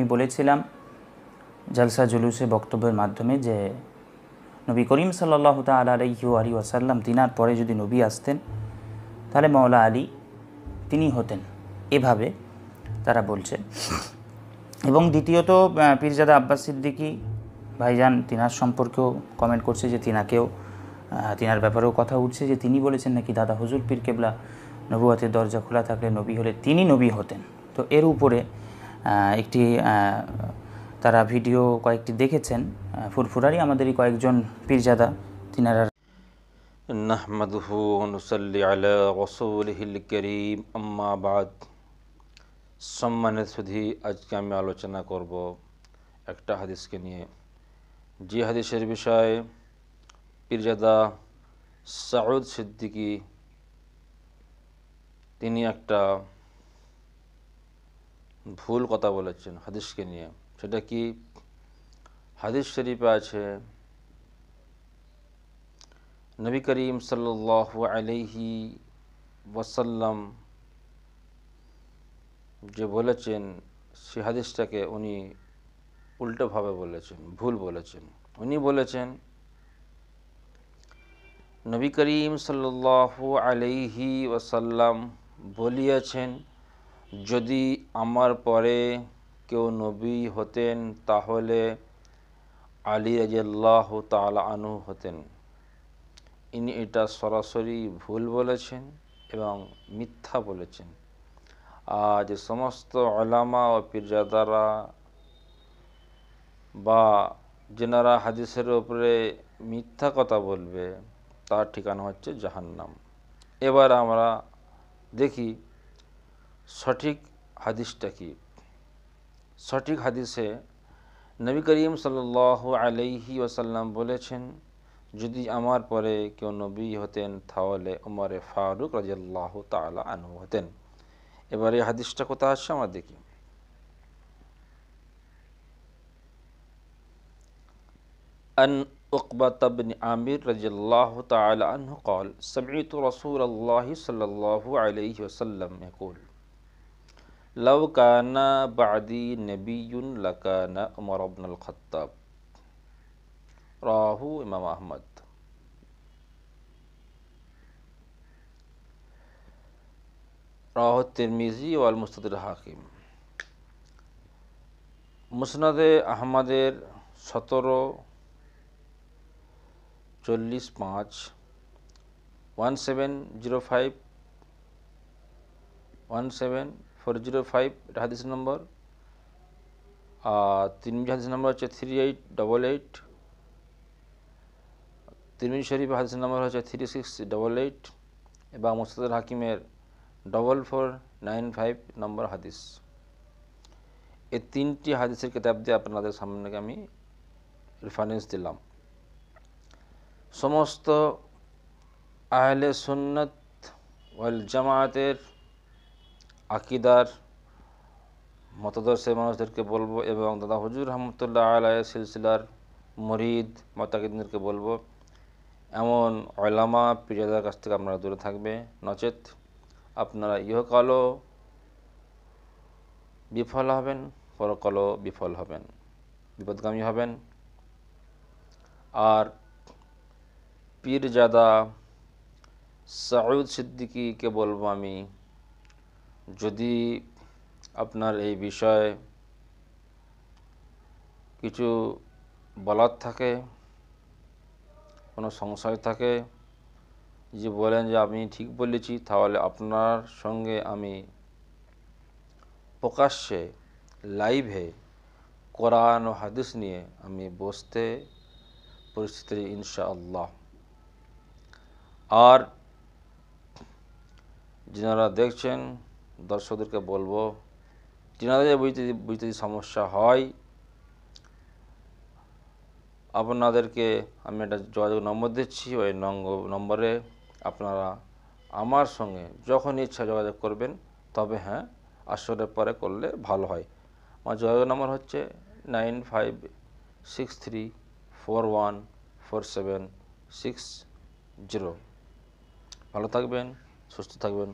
আমি বলেছিলাম জলসা জুলুসে বক্তব্যের মাধ্যমে যে নবী করিম সাল্লাল্লাহু তাআলা আলাইহি ওয়াসাল্লাম তিনার পরে যদি নবী আসতেন তাহলে মাওলা আলী তিনি হতেন, এভাবে তারা বলছে। এবং দ্বিতীয়ত পীরজাদা আব্বাস সিদ্দিকী ভাইজান তিনার সম্পর্কেও কমেন্ট করছে যে তিনার ব্যাপারেও কথা উঠছে যে তিনি বলেছেন নাকি দাদা হুজুর পীর কেবলা নবুয়তের দরজা খোলা থাকলে নবী হলে তিনি নবী হতেন। তো এর উপরে একটি তারা ভিডিও কয়েকটি দেখেছেন ফুরফুরারি আমাদেরই কয়েকজন পীরজাদা তিনারা। নাহমাদুহু ওয়া নুসাল্লি আলা রাসূলিহিল কারীম, আম্মা বাদ। সম্মানিত সুধী, আজকে আমি আলোচনা করব একটা হাদিসকে নিয়ে, যে হাদিসের বিষয়ে পীরজাদা সাউদ সিদ্দিকী তিনি একটা ভুল কথা বলেছেন হাদিসকে নিয়ে। সেটা কি? হাদিস শরীফে আছে নবী করিম সাল্লাল্লাহু আলাইহি ওয়াসাল্লাম যে বলেছেন, সে হাদিসটাকে উনি উল্টোভাবে বলেছেন, ভুল বলেছেন। উনি বলেছেন নবী করিম সাল্লাল্লাহু আলাইহি ওয়াসাল্লাম বলিয়াছেন, যদি আমার পরে কেউ নবী হতেন তাহলে আলী রাদিয়াল্লাহু তাআলা আনহু হতেন। ইনি এটা সরাসরি ভুল বলেছেন এবং মিথ্যা বলেছেন। আজ সমস্ত উলামা ও পীরজাদারা বা যেনারা হাদিসের উপরে মিথ্যা কথা বলবে তার ঠিকানা হচ্ছে জাহান্নাম। এবার আমরা দেখি সঠিক হাদিসটা কি। সঠিক হাদিসে নবী করিম সাল্লাল্লাহু আলাইহি ওয়াসাল্লাম বলেছেন, যদি আমার পরে কেউ নবী হতেন তাহলে উমরে ফারুক রাদিয়াল্লাহু তাআলা আনহু হতেন। এবারে হাদিসটা কোথায় আসছে আমরা দেখি। আন উকবাতা বিন আমির রাদিয়াল্লাহু তাআলা আনহু قال سمعت رسول الله صلى الله عليه وسلم يقول لو كان بعدي نبي لكان عمر بن الخطاب রাহু ইমাম আহমদ। রাহু তিরমিজি ওয়াল মুস্তাদরাক হাকিম। মুসনাদে আহমদের 1745 17405 হাদিস নম্বর। তিরমিজি হাদিস নম্বর হচ্ছে 3888। তিরমিজি শরীফ হাদিস নম্বর হচ্ছে 3688 এবং মুস্তাদরাক হাকিমের 4495 নম্বর হাদিস। এই তিনটি হাদিসের কিতাব দিয়ে আপনাদের সামনে আমি রেফারেন্স দিলাম। সমস্ত আহলে সুন্নাত ওয়াল জামায়াতের আকীদার মতাদর্শের মানুষদেরকে বলবো এবং দাদা হুজুর রহমতুল্লাহ আলাইহি সিলসিলার মুরিদ মুতাকিদিনদেরকে বলবো, এমন উলামা পীরজাদার কাছ থেকে আপনারা দূরে থাকবে, নচেত আপনারা ইহকালও বিফল হবেন, পরকালও বিফল হবেন, বিপদগামী হবেন। আর পীরজাদা সাউদ সিদ্দিকীকে বলবো আমি, যদি আপনার এই বিষয়ে কিছু বলার থাকে, কোনো সংশয় থাকে, যে বলেন যে আমি ঠিক বলেছি, তাহলে আপনার সঙ্গে আমি প্রকাশ্যে লাইভে কোরআন ও হাদিস নিয়ে আমি বসতে পরিস্থিতি ইনশাআল্লাহ। আর যারা দেখছেন দর্শকদেরকে বলবো, যাদের বুঝতে সমস্যা হয়, আপনাদেরকে আমি একটা যোগাযোগ নম্বর দিচ্ছি। ওই নম্বরে আপনারা আমার সঙ্গে যখন ইচ্ছা যোগাযোগ করবেন, তবে হ্যাঁ, আসরের পরে করলে ভালো হয়। আমার যোগাযোগ নম্বর হচ্ছে 9563414760। ভালো থাকবেন, সুস্থ থাকবেন।